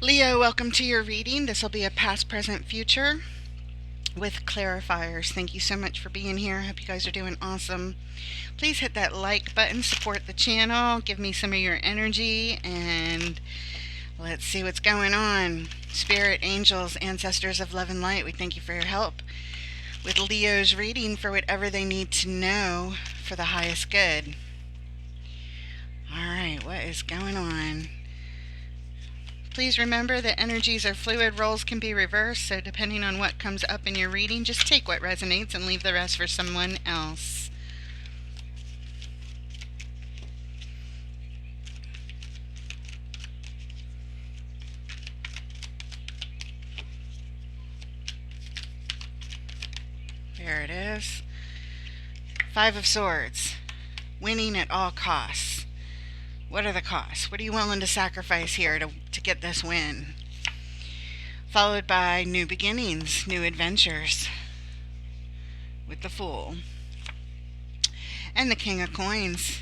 Leo, welcome to your reading. This will be a past, present, future with clarifiers. Thank you so much for being here. I hope you guys are doing awesome. Please hit that like button, support the channel, give me some of your energy, and let's see what's going on. Spirit, angels, ancestors of love and light, we thank you for your help with Leo's reading for whatever they need to know for the highest good. All right, what is going on? Please remember that energies are fluid, roles can be reversed, so depending on what comes up in your reading, just take what resonates and leave the rest for someone else. There it is. Five of Swords. Winning at all costs. What are the costs? What are you willing to sacrifice here to get this win? Followed by new beginnings, new adventures with the Fool. And the King of Coins.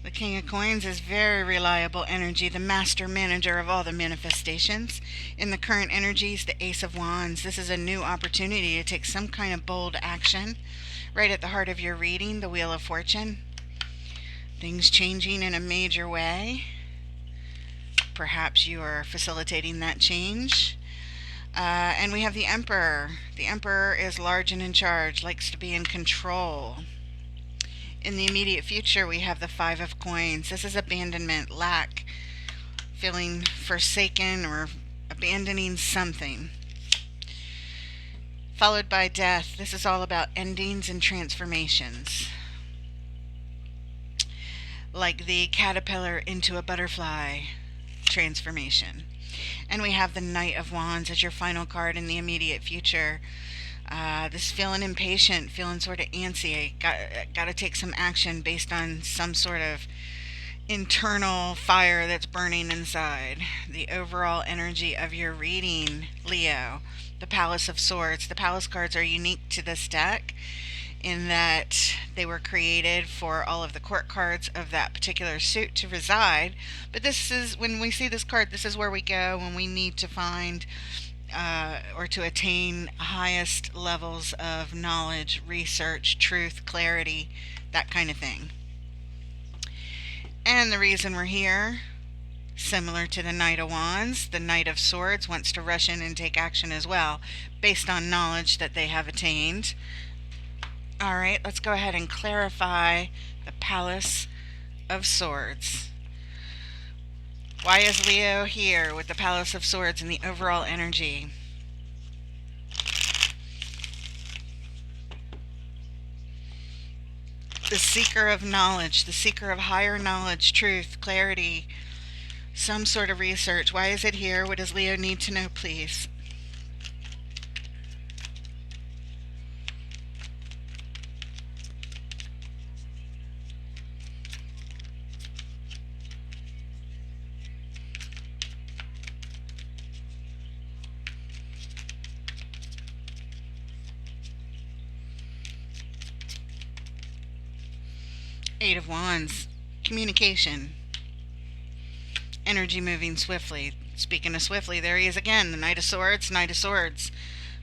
The King of Coins is very reliable energy, the master manager of all the manifestations. In the current energies, the Ace of Wands. This is a new opportunity to take some kind of bold action. Right at the heart of your reading, the Wheel of Fortune. Things changing in a major way. Perhaps you are facilitating that change. And we have the Emperor. The Emperor is large and in charge, likes to be in control. In the immediate future, we have the Five of Coins. This is abandonment, lack, feeling forsaken or abandoning something. Followed by Death. This is all about endings and transformations. Like the caterpillar into a butterfly transformation. And we have the Knight of Wands as your final card in the immediate future. This feeling impatient, feeling sort of antsy. Got to take some action based on some sort of internal fire that's burning inside. The overall energy of your reading, Leo. The Palace of Swords. The Palace cards are unique to this deck in that they were created for all of the court cards of that particular suit to reside. But this is, when we see this card, this is where we go when we need to find or to attain highest levels of knowledge, research, truth, clarity, that kind of thing. And the reason we're here, similar to the Knight of Wands, the Knight of Swords wants to rush in and take action as well, based on knowledge that they have attained. All right, let's go ahead and clarify the Palace of Swords. Why is Leo here with the Palace of Swords and the overall energy? The seeker of knowledge, the seeker of higher knowledge, truth, clarity, some sort of research. Why is it here? What does Leo need to know, please? Eight of Wands, communication, energy moving swiftly. Speaking of swiftly, there he is again, the Knight of Swords, Knight of Swords.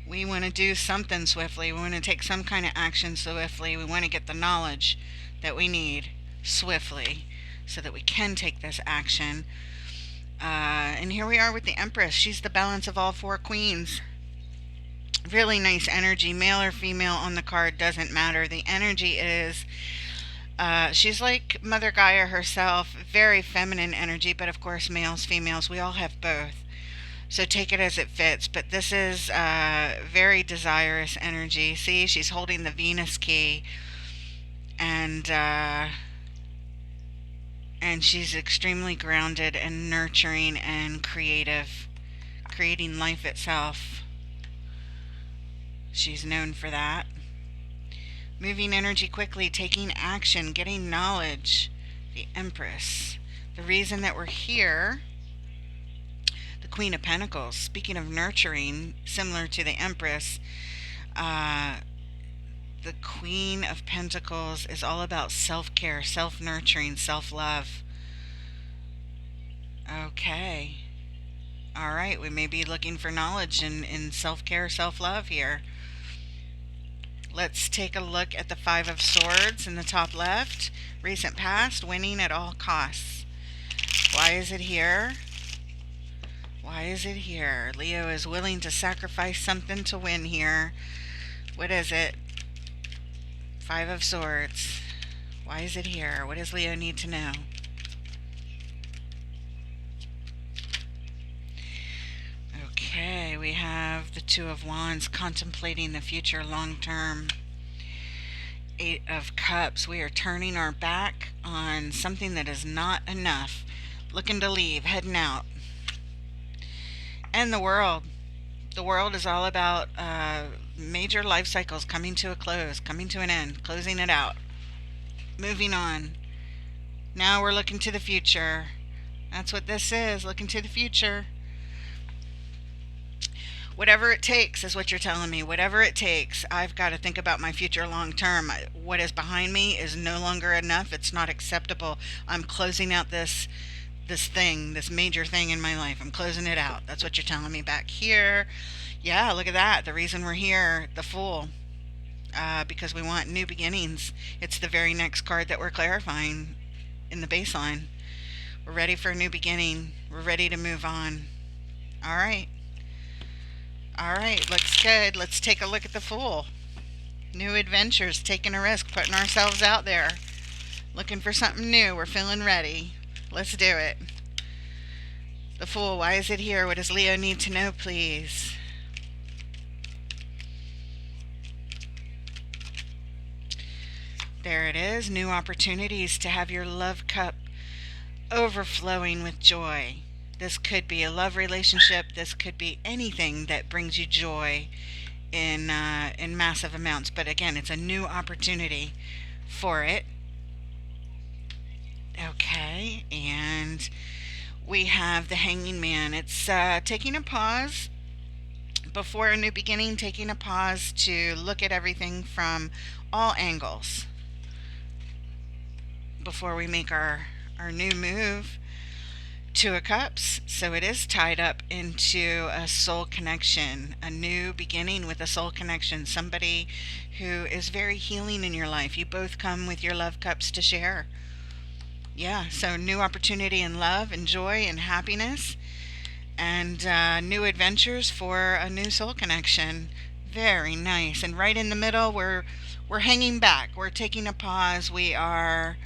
We want to do something swiftly. We want to take some kind of action swiftly. We want to get the knowledge that we need swiftly so that we can take this action. And here we are with the Empress. She's the balance of all four queens. Really nice energy, male or female on the card, doesn't matter. The energy is she's like Mother Gaia herself, very feminine energy, but of course males, females, we all have both. So take it as it fits. But this is very desirous energy. See, she's holding the Venus key, and she's extremely grounded and nurturing and creative, creating life itself. She's known for that. Moving energy quickly, taking action, getting knowledge. The Empress. The reason that we're here, the Queen of Pentacles. Speaking of nurturing, similar to the Empress, the Queen of Pentacles is all about self-care, self-nurturing, self-love. Okay. All right, we may be looking for knowledge in self-care, self-love here. Let's take a look at the Five of Swords in the top left. Recent past, winning at all costs. Why is it here? Why is it here? Leo is willing to sacrifice something to win here. What is it? Five of Swords. Why is it here? What does Leo need to know? Okay, we have the Two of Wands, contemplating the future long term. Eight of Cups, we are turning our back on something that is not enough. Looking to leave, heading out. And the World. The World is all about major life cycles coming to a close, coming to an end, closing it out, moving on. Now we're looking to the future. That's what this is, looking to the future. Whatever it takes is what you're telling me. Whatever it takes. I've got to think about my future long term. What is behind me is no longer enough. It's not acceptable. I'm closing out this thing, this major thing in my life. I'm closing it out. That's what you're telling me back here. Yeah, look at that. The reason we're here, the Fool. Because we want new beginnings. It's the very next card that we're clarifying in the baseline. We're ready for a new beginning. We're ready to move on. All right. All right, looks good. Let's take a look at the Fool. New adventures, taking a risk, putting ourselves out there. Looking for something new. We're feeling ready. Let's do it. The Fool, why is it here? What does Leo need to know, please? There it is. New opportunities to have your love cup overflowing with joy. This could be a love relationship. This could be anything that brings you joy in massive amounts. But again, it's a new opportunity for it. Okay, and we have the Hanging Man. It's taking a pause before a new beginning, taking a pause to look at everything from all angles before we make our new move. Two of Cups, so it is tied up into a soul connection, a new beginning with a soul connection, somebody who is very healing in your life. You both come with your love cups to share. Yeah, so new opportunity in love and joy and happiness, and new adventures for a new soul connection. Very nice. And right in the middle, we're hanging back. We're taking a pause. We are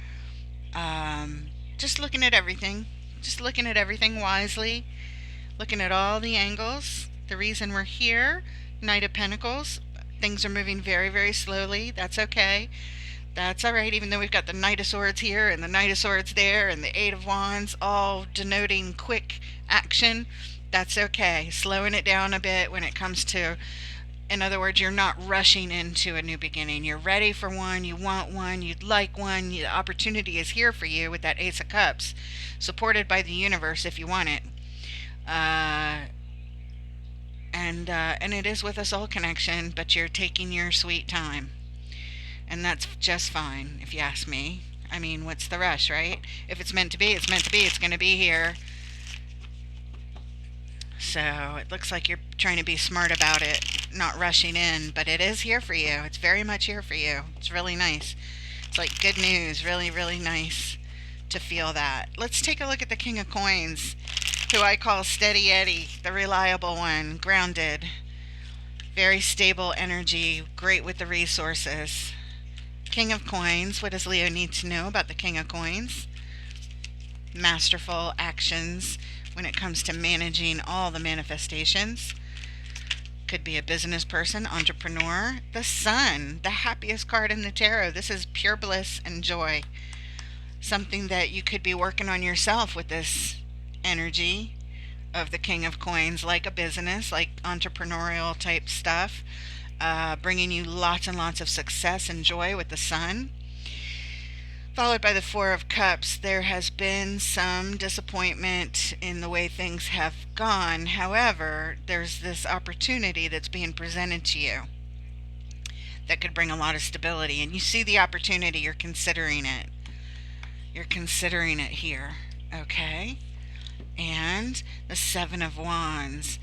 just looking at everything. Just looking at everything wisely, looking at all the angles. The reason we're here, Knight of Pentacles, things are moving very, very slowly. That's okay. That's all right, even though we've got the Knight of Swords here and the Knight of Swords there and the Eight of Wands, all denoting quick action. That's okay. Slowing it down a bit when it comes to, in other words, you're not rushing into a new beginning. You're ready for one. You want one. You'd like one. The opportunity is here for you with that Ace of Cups, supported by the universe if you want it. And it is with a soul connection, but you're taking your sweet time. And that's just fine, if you ask me. I mean, what's the rush, right? If it's meant to be, it's meant to be. It's going to be here. So it looks like you're trying to be smart about it, not rushing in, but it is here for you. It's very much here for you. It's really nice. It's like good news. Really, really nice to feel that. Let's take a look at the King of Coins, who I call Steady Eddie, the reliable one, grounded, very stable energy, great with the resources. King of Coins, what does Leo need to know about the King of Coins? Masterful actions when it comes to managing all the manifestations. Could be a business person, entrepreneur. The Sun, the happiest card in the tarot. This is pure bliss and joy. Something that you could be working on yourself with this energy of the King of Coins, like a business, like entrepreneurial type stuff, bringing you lots and lots of success and joy with the Sun. Followed by the Four of Cups. There has been some disappointment in the way things have gone. However, there's this opportunity that's being presented to you that could bring a lot of stability. And you see the opportunity, you're considering it. You're considering it here. Okay? And the Seven of Wands,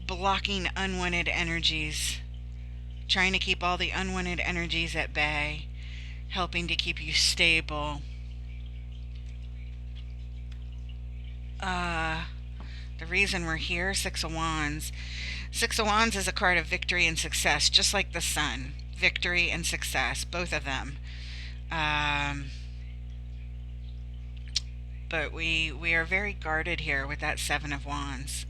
blocking unwanted energies, trying to keep all the unwanted energies at bay, helping to keep you stable. Uh, the reason we're here, Six of Wands. Six of Wands is a card of victory and success, just like the Sun. Victory and success, both of them. Um, but we are very guarded here with that Seven of Wands.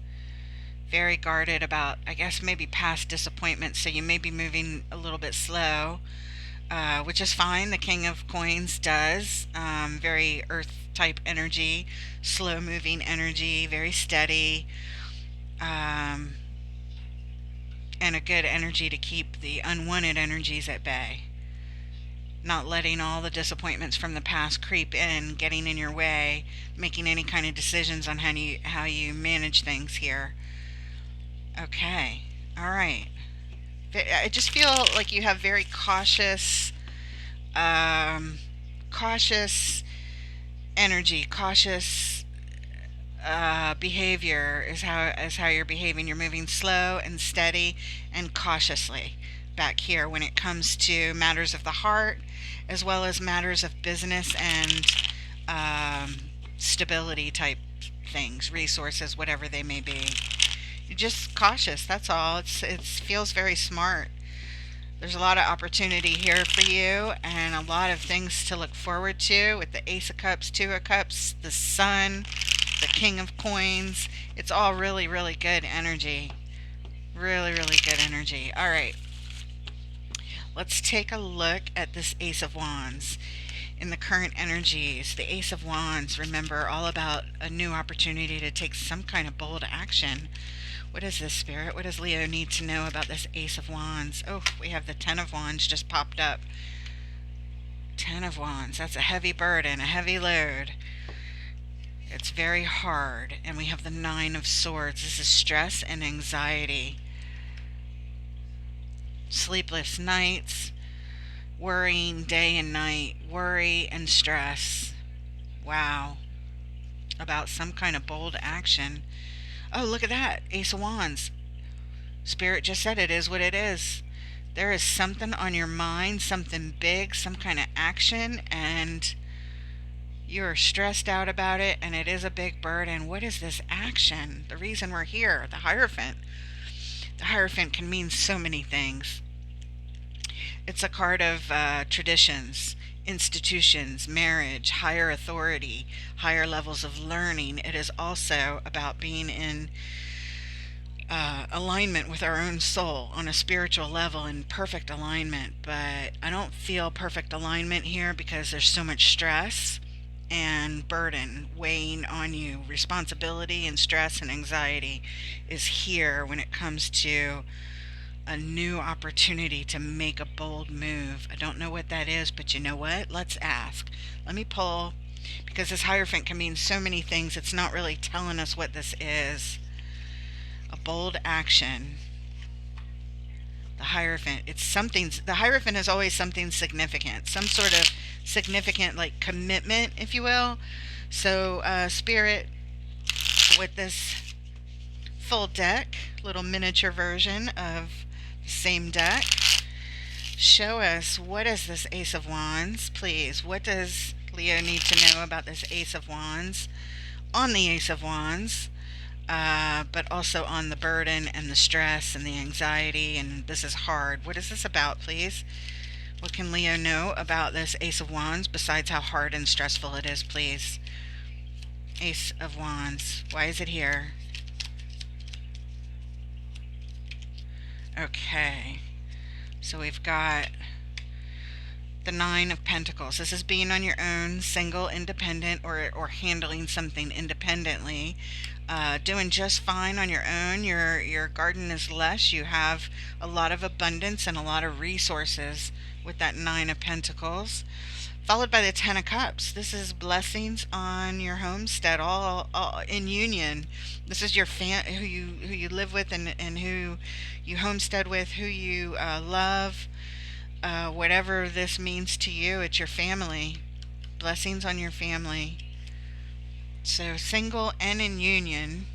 Very guarded about, I guess, maybe past disappointments. So you may be moving a little bit slow, which is fine. The King of Coins does. Very earth type energy, slow moving energy, very steady, um, and a good energy to keep the unwanted energies at bay. Not letting all the disappointments from the past creep in, getting in your way, making any kind of decisions on how you manage things here. Okay, all right. I just feel like you have very um, cautious energy, cautious behavior is how you're behaving. You're moving slow and steady and cautiously back here when it comes to matters of the heart, as well as matters of business and um, stability type things, resources, whatever they may be. You're just cautious. That's all. It feels very smart. There's a lot of opportunity here for you and a lot of things to look forward to with the Ace of Cups, Two of Cups, the Sun, the King of Coins. It's all really, really good energy. Really, really good energy. All right. Let's take a look at this Ace of Wands in the current energies. The Ace of Wands, remember, all about a new opportunity to take some kind of bold action. What is this, Spirit? What does Leo need to know about this Ace of Wands? Oh, we have the Ten of Wands just popped up. Ten of Wands. That's a heavy burden, a heavy load. It's very hard. And we have the Nine of Swords. This is stress and anxiety. Sleepless nights, worrying day and night, worry and stress. Wow. About some kind of bold action. Oh, look at that. Ace of Wands. Spirit just said it is what it is. There is something on your mind, something big, some kind of action, and you're stressed out about it, and it is a big burden. What is this action? The reason we're here, the Hierophant. The Hierophant can mean so many things. It's a card of traditions, institutions, marriage, higher authority, higher levels of learning. It is also about being in alignment with our own soul on a spiritual level, in perfect alignment. But I don't feel perfect alignment here because there's so much stress and burden weighing on you. Responsibility and stress and anxiety is here when it comes to a new opportunity to make a bold move. I don't know what that is, but you know what? Let's ask. Let me pull, because this Hierophant can mean so many things. It's not really telling us what this is. A bold action. The Hierophant. It's something. The Hierophant is always something significant. Some sort of significant, like, commitment, if you will. So, Spirit, with this full deck, little miniature version of the same deck, show us, what is this Ace of Wands, please? What does Leo need to know about this Ace of Wands? On the Ace of Wands, but also on the burden and the stress and the anxiety, and this is hard. What is this about, please? What can Leo know about this Ace of Wands besides how hard and stressful it is, please? Ace of Wands. Why is it here? Okay. So we've got the Nine of Pentacles. This is being on your own, single, independent, or handling something independently. Doing just fine on your own. Your garden is lush. You have a lot of abundance and a lot of resources with that Nine of Pentacles. Followed by the Ten of Cups. This is blessings on your homestead, all in union. This is your who you live with, and who you homestead with, who you love. Whatever this means to you, it's your family. Blessings on your family. So single and in union.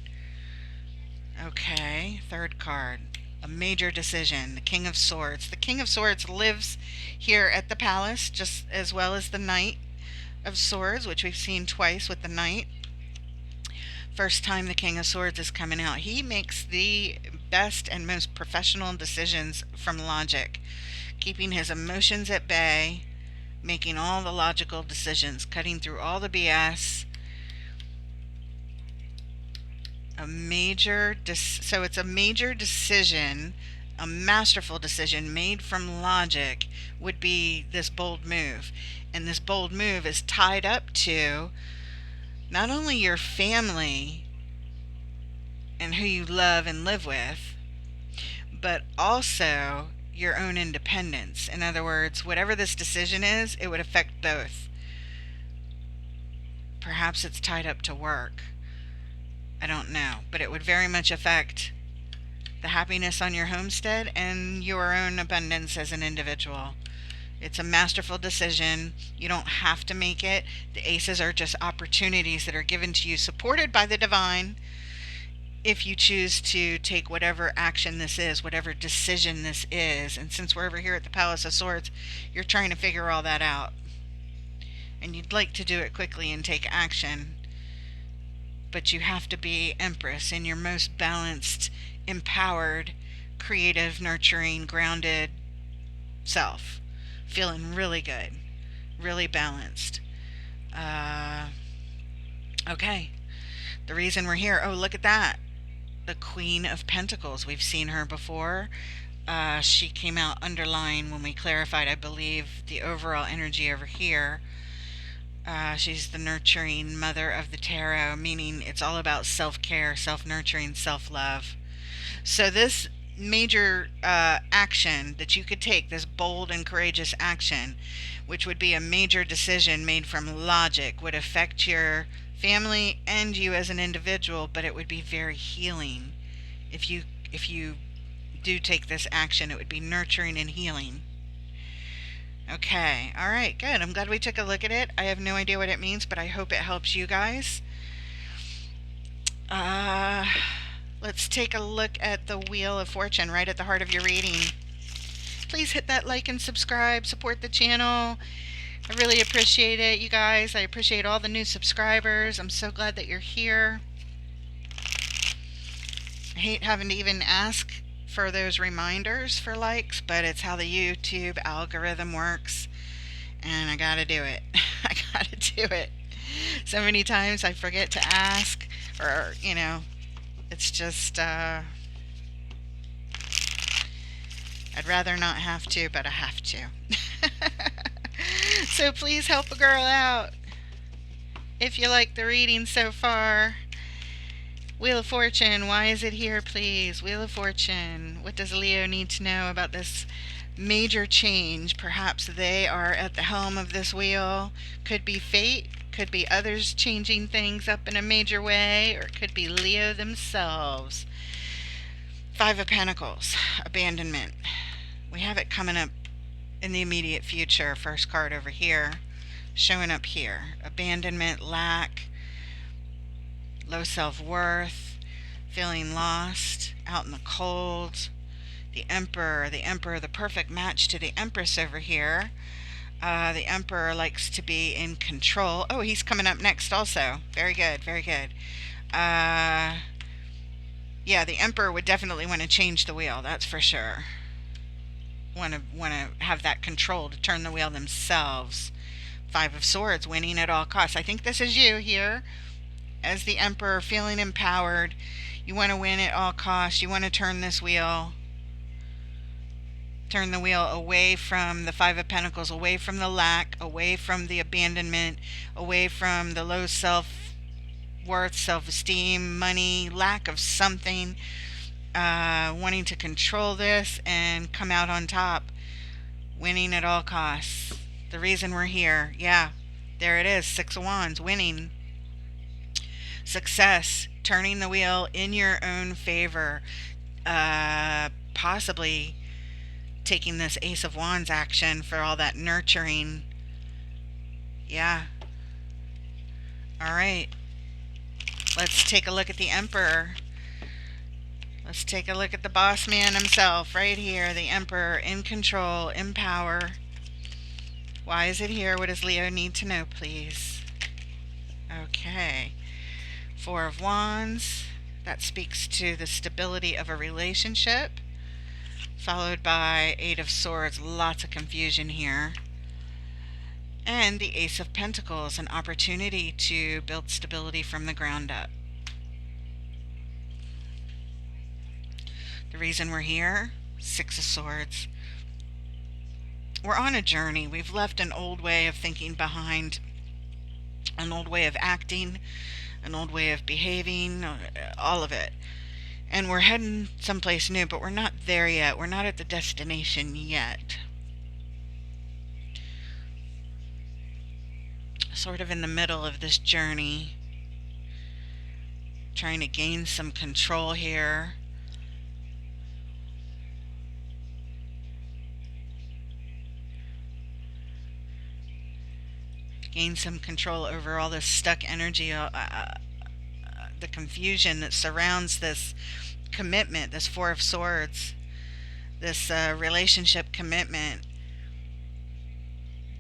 Okay, third card. A major decision. The King of Swords. The King of Swords lives here at the palace just as well as the Knight of Swords, which we've seen twice with the Knight. First time the King of Swords is coming out. He makes the best and most professional decisions from logic, keeping his emotions at bay, making all the logical decisions, cutting through all the BS. So it's a major decision, a masterful decision made from logic would be this bold move. And this bold move is tied up to not only your family and who you love and live with, but also your own independence. In other words, whatever this decision is, it would affect both. Perhaps it's tied up to work. I don't know, but it would very much affect the happiness on your homestead and your own abundance as an individual. It's a masterful decision. You don't have to make it. The aces are just opportunities that are given to you, supported by the divine, if you choose to take whatever action this is, whatever decision this is. And since we're over here at the Palace of Swords, you're trying to figure all that out. And you'd like to do it quickly and take action. But you have to be Empress in your most balanced, empowered, creative, nurturing, grounded self. Feeling really good, really balanced. Okay, the reason we're here, oh, look at that. The Queen of Pentacles. We've seen her before. She came out underlined when we clarified, I believe, the overall energy over here. She's the nurturing mother of the tarot, meaning it's all about self-care, self-nurturing, self-love. So this major action that you could take, this bold and courageous action, which would be a major decision made from logic, would affect your family and you as an individual, but it would be very healing. If you do take this action, it would be nurturing and healing. Okay, all right, good. I'm glad we took a look at it. I have no idea what it means, but I hope it helps you guys. Let's take a look at the Wheel of Fortune right at the heart of your reading. Please hit that like and subscribe, support the channel. I really appreciate it, you guys. I appreciate all the new subscribers. I'm so glad that you're here. I hate having to even ask for those reminders for likes, but it's how the YouTube algorithm works, and I gotta do it. I gotta do it. So many times I forget to ask, or it's just I'd rather not have to, but I have to. So please help a girl out if you like the reading so far. Wheel of Fortune, why is it here, please? Wheel of Fortune, what does Leo need to know about this major change? Perhaps they are at the helm of this wheel. Could be fate, could be others changing things up in a major way, or it could be Leo themselves. Five of Pentacles, abandonment. We have it coming up in the immediate future. First card over here, showing up here. Abandonment, lack, low self-worth, feeling lost, out in the cold. The Emperor, the perfect match to the Empress over here. The Emperor likes to be in control. Oh, he's coming up next also. Very good, very good. Yeah, the Emperor would definitely want to change the wheel, that's for sure. Want to have that control to turn the wheel themselves. Five of Swords, winning at all costs. I think this is you here as the Emperor, feeling empowered. You want to win at all costs. You want to turn this wheel. Turn the wheel away from the Five of Pentacles, away from the lack, away from the abandonment, away from the low self-worth, self-esteem, money, lack of something. Wanting to control this and come out on top. Winning at all costs. The reason we're here. Yeah, there it is. Six of Wands, winning. Success, turning the wheel in your own favor. Possibly taking this Ace of Wands action for all that nurturing. Yeah. All right. Let's take a look at the Emperor. Let's take a look at the boss man himself right here. The Emperor, in control, in power. Why is it here? What does Leo need to know, please? Okay. Four of Wands. That speaks to the stability of a relationship. Followed by Eight of Swords. Lots of confusion here. And the Ace of Pentacles. An opportunity to build stability from the ground up. The reason we're here, Six of Swords. We're on a journey. We've left an old way of thinking behind, an old way of acting, an old way of behaving, all of it. And we're heading someplace new, but we're not there yet. We're not at the destination yet. Sort of in the middle of this journey, trying to gain some control here. Gain some control over all this stuck energy, the confusion that surrounds this commitment, this Four of Swords, this relationship commitment.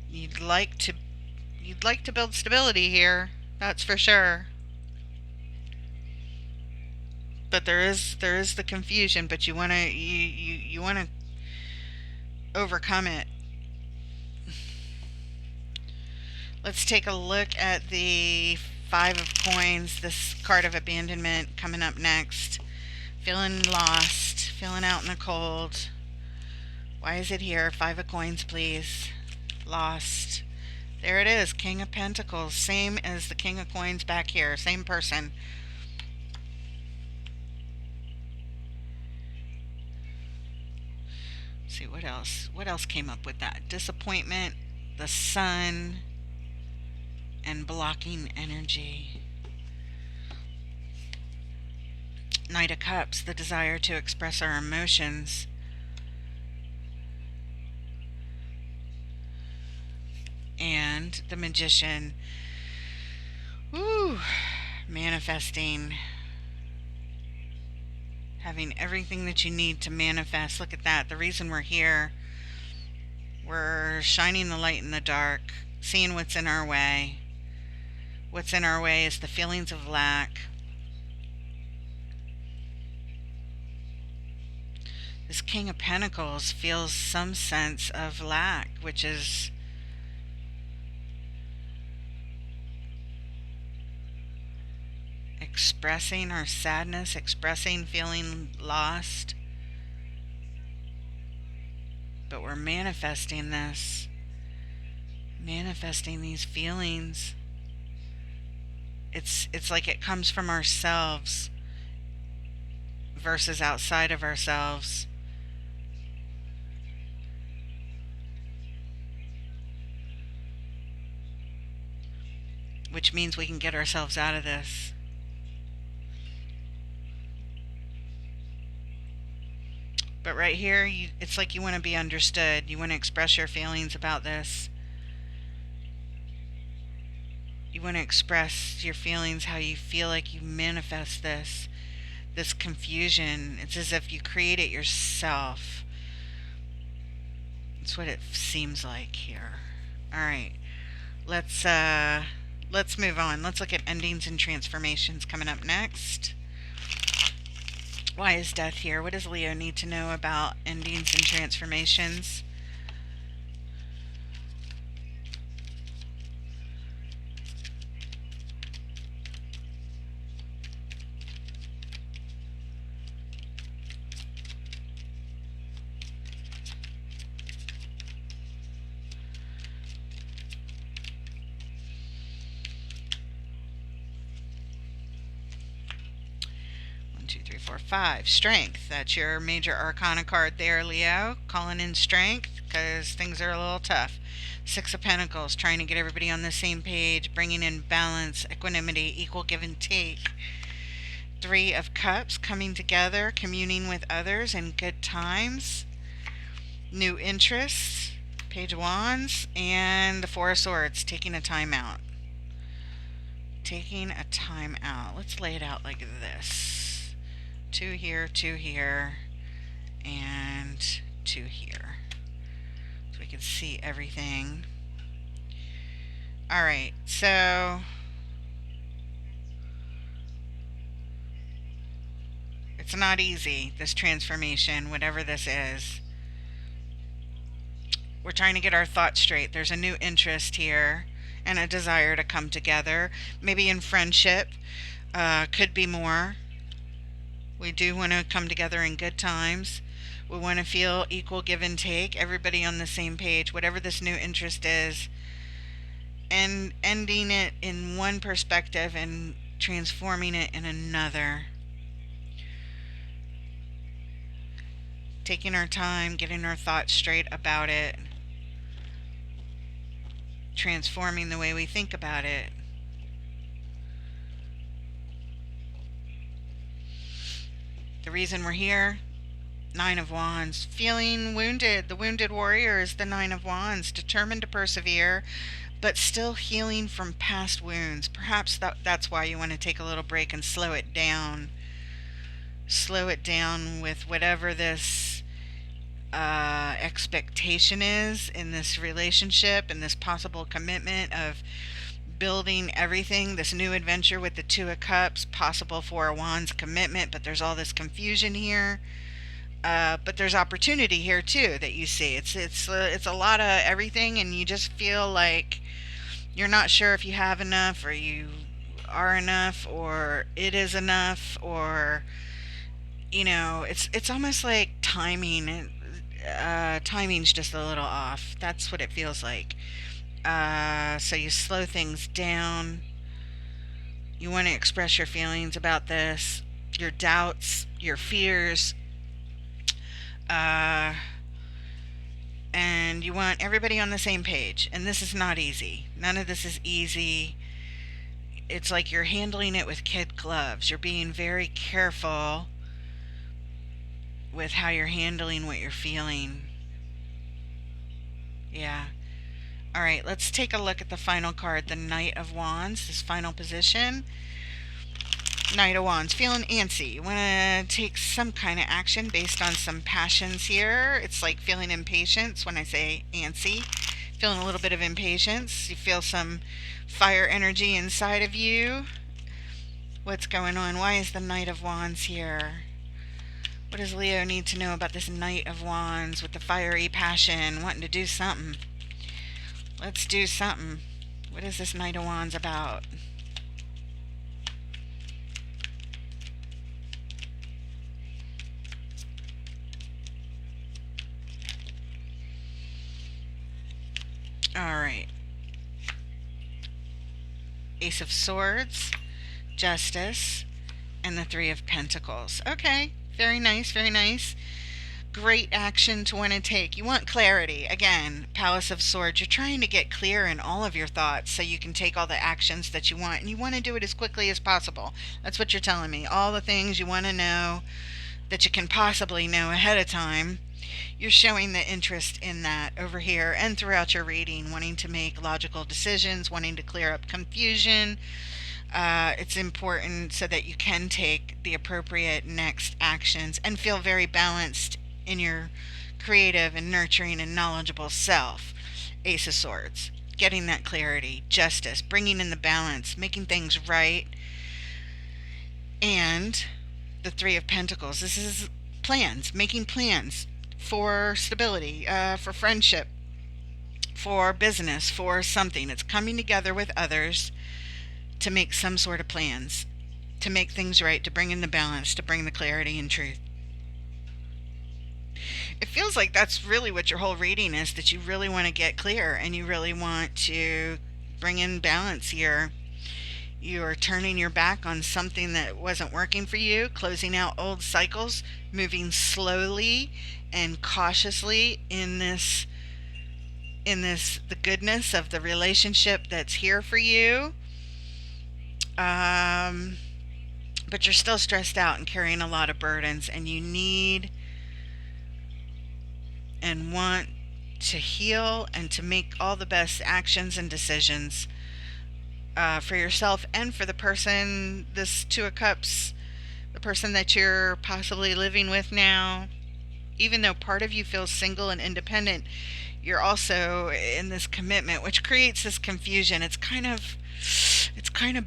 You'd like to build stability here, that's for sure. But there is the confusion, but you want to overcome it. Let's take a look at the Five of Coins, this card of abandonment coming up next. Feeling lost, feeling out in the cold. Why is it here? Five of Coins, please. Lost. There it is, King of Pentacles. Same as the King of Coins back here. Same person. Let's see, what else? What else came up with that? Disappointment, the Sun, and blocking energy. Knight of Cups, the desire to express our emotions. And the Magician. Ooh, manifesting. Having everything that you need to manifest. Look at that. The reason we're here, we're shining the light in the dark, seeing what's in our way. What's in our way is the feelings of lack. This King of Pentacles feels some sense of lack, which is expressing our sadness, expressing feeling lost. But we're manifesting this, manifesting these feelings. It's like it comes from ourselves versus outside of ourselves. Which means we can get ourselves out of this. But right here, it's like you want to be understood. You want to express your feelings about this. You want to express your feelings, how you feel like you manifest this confusion. It's as if you create it yourself. That's what it seems like here. All right, let's move on. Let's look at endings and transformations coming up next. Why is Death here? What does Leo need to know about endings and transformations? Two, three, four, five. Strength. That's your major arcana card there, Leo. Calling in strength because things are a little tough. Six of Pentacles, trying to get everybody on the same page, bringing in balance, equanimity, equal give and take. Three of Cups, coming together, communing with others in good times. New interests, Page of Wands, and the Four of Swords, taking a time out. taking a time out. Let's lay it out like this. 2 here, 2 here, and 2 here. So we can see everything. Alright, so it's not easy, this transformation, whatever this is. We're trying to get our thoughts straight. There's a new interest here and a desire to come together. Maybe in friendship, could be more. We do want to come together in good times. We want to feel equal give and take, everybody on the same page, whatever this new interest is, and ending it in one perspective and transforming it in another. Taking our time, getting our thoughts straight about it, transforming the way we think about it. The reason we're here, 9 of Wands, feeling wounded. The wounded warrior is the 9 of Wands, determined to persevere, but still healing from past wounds. Perhaps that's why you want to take a little break and slow it down. Slow it down with whatever this expectation is in this relationship and this possible commitment of building everything, this new adventure with the 2 of Cups, possible 4 of Wands commitment, but there's all this confusion here. But there's opportunity here too that you see. It's a lot of everything, and you just feel like you're not sure if you have enough, or you are enough, or it is enough, or it's almost like timing. Timing's just a little off. That's what it feels like. So you slow things down. You want to express your feelings about this, your doubts, your fears, and you want everybody on the same page. And this is not easy. None of this is easy. It's like you're handling it with kid gloves. You're being very careful with how you're handling what you're feeling. Yeah. All right, let's take a look at the final card, the Knight of Wands, this final position. Knight of Wands, feeling antsy. You want to take some kind of action based on some passions here. It's like feeling impatience when I say antsy. Feeling a little bit of impatience. You feel some fire energy inside of you. What's going on? Why is the Knight of Wands here? What does Leo need to know about this Knight of Wands with the fiery passion, wanting to do something? Let's do something. What is this Knight of Wands about? Alright. Ace of Swords, Justice, and the 3 of Pentacles. Okay, very nice, very nice. Great action to want to take. You want clarity. Again, Palace of Swords. You're trying to get clear in all of your thoughts so you can take all the actions that you want. And you want to do it as quickly as possible. That's what you're telling me. All the things you want to know that you can possibly know ahead of time. You're showing the interest in that over here and throughout your reading. Wanting to make logical decisions. Wanting to clear up confusion. It's important so that you can take the appropriate next actions and feel very balanced in your creative and nurturing and knowledgeable self. Ace of Swords, getting that clarity, justice, bringing in the balance, making things right. And the 3 of Pentacles, this is plans, making plans for stability, for friendship, for business, for something. It's coming together with others to make some sort of plans, to make things right, to bring in the balance, to bring the clarity and truth. It feels like that's really what your whole reading is, that you really want to get clear and you really want to bring in balance here. You're turning your back on something that wasn't working for you, closing out old cycles, moving slowly and cautiously in this the goodness of the relationship that's here for you. But you're still stressed out and carrying a lot of burdens, and you need and want to heal and to make all the best actions and decisions for yourself and for the person, this Two of Cups, the person that you're possibly living with now. Even though part of you feels single and independent, you're also in this commitment, which creates this confusion. It's kind of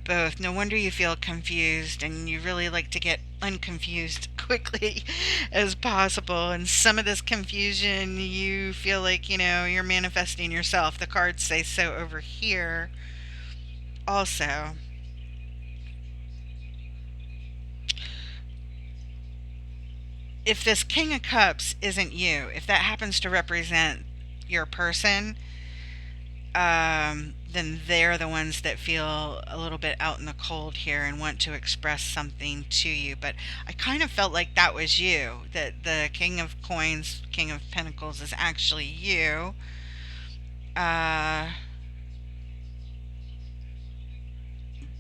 both. No wonder you feel confused, and you really like to get unconfused quickly as possible. And some of this confusion, you feel like, you're manifesting yourself. The cards say so over here also. If this King of Cups isn't you, if that happens to represent your person, then they're the ones that feel a little bit out in the cold here and want to express something to you. But I kind of felt like that was you, that the King of Coins, King of Pentacles is actually you. Uh,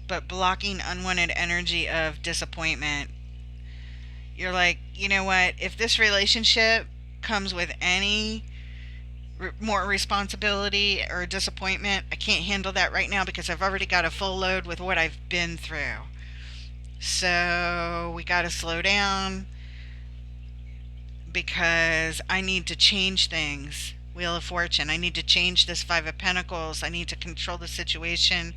but blocking unwanted energy of disappointment. You're like, you know what? If this relationship comes with any more responsibility or disappointment, I can't handle that right now because I've already got a full load with what I've been through. So we got to slow down because I need to change things. Wheel of Fortune. I need to change this Five of Pentacles. I need to control the situation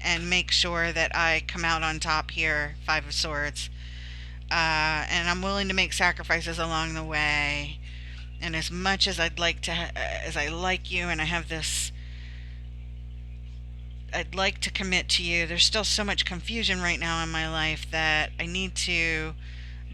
and make sure that I come out on top here. Five of Swords. And I'm willing to make sacrifices along the way. And as much as as I like you, and I have this, I'd like to commit to you, there's still so much confusion right now in my life that I need to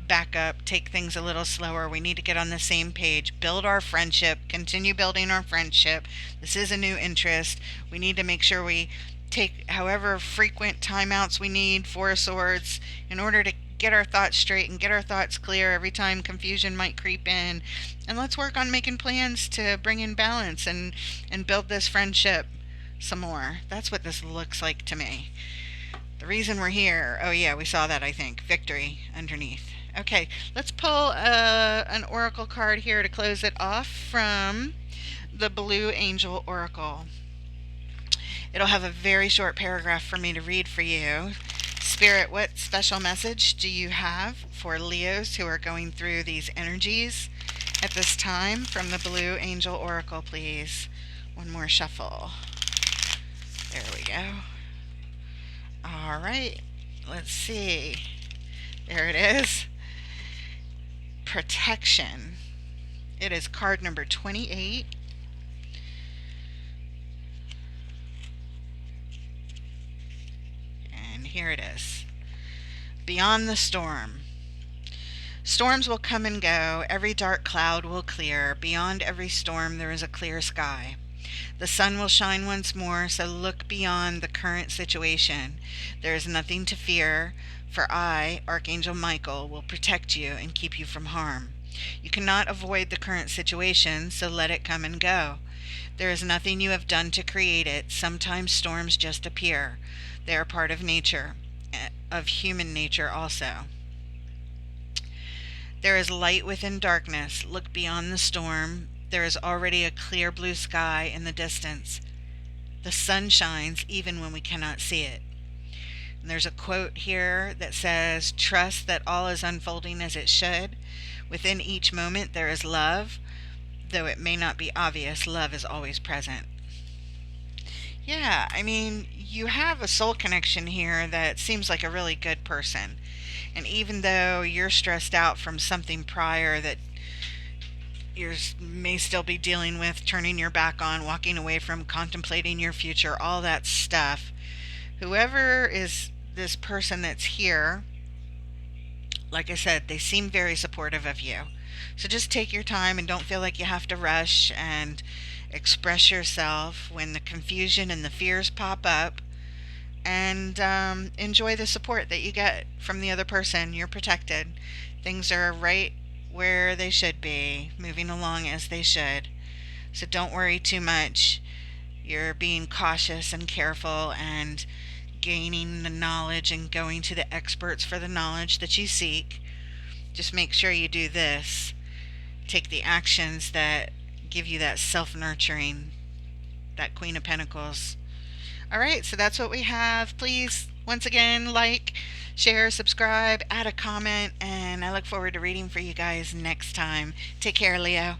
back up, take things a little slower. We need to get on the same page, build our friendship, continue building our friendship. This is a new interest. We need to make sure we take however frequent timeouts we need, Four of Swords, in order to get our thoughts straight and get our thoughts clear every time confusion might creep in. And let's work on making plans to bring in balance and build this friendship some more. That's what this looks like to me. The reason we're here, oh yeah, we saw that, I think. Victory underneath. Okay, let's pull an oracle card here to close it off from the Blue Angel Oracle. It'll have a very short paragraph for me to read for you. Spirit, what special message do you have for Leos who are going through these energies at this time from the Blue Angel Oracle, please? One more shuffle. There we go. All right, let's see. There it is. Protection. It is card number 28. And here it is. Beyond the storm. Storms will come and go. Every dark cloud will clear. Beyond every storm there is a clear sky. The sun will shine once more, so look beyond the current situation. There is nothing to fear, for I, Archangel Michael, will protect you and keep you from harm. You cannot avoid the current situation, so let it come and go. There is nothing you have done to create it. Sometimes storms just appear. They are part of nature, of human nature also. There is light within darkness. Look beyond the storm. There is already a clear blue sky in the distance. The sun shines even when we cannot see it. And there's a quote here that says, trust that all is unfolding as it should. Within each moment there is love. Though it may not be obvious, love is always present. Yeah, I mean, you have a soul connection here that seems like a really good person. And even though you're stressed out from something prior that you may still be dealing with, turning your back on, walking away from, contemplating your future, all that stuff, whoever is this person that's here, like I said, they seem very supportive of you. So just take your time and don't feel like you have to rush, and express yourself when the confusion and the fears pop up, and enjoy the support that you get from the other person. You're protected. Things are right where they should be, moving along as they should. So don't worry too much. You're being cautious and careful and gaining the knowledge and going to the experts for the knowledge that you seek. Just make sure you do this. Take the actions that give you that self-nurturing, that Queen of Pentacles. All right, so that's what we have. Please, once again, like, share, subscribe, add a comment, and I look forward to reading for you guys next time. Take care, Leo.